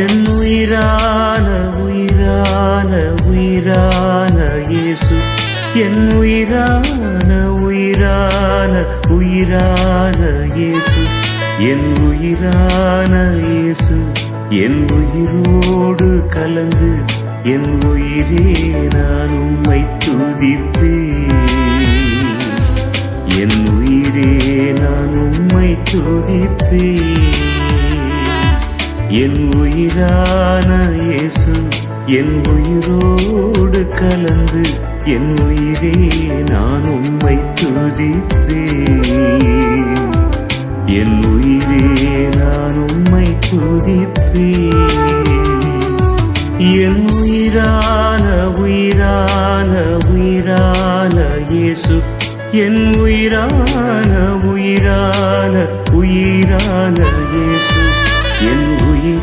என் உயிரான உயிரான உயிரான இயேசு, என் உயிரான உயிரான உயிரான இயேசு, என் உயிரான இயேசு, என் உயிரோடு கலந்து என் உயிரே நான் உம்மை துதிப்பேன். என் உயிரே நான் உம்மை துதிப்பேன். என் உயிரான இயேசு, என் உயிரோடு கலந்து என் உயிரே நான் உம்மை துதிப்பேன். என் உயிரே நான் உம்மை துதிப்பேன். என் உயிரான உயிரான உயிரான இயேசு, என் உயிரான உயிரான உயிரான இயேசு, என்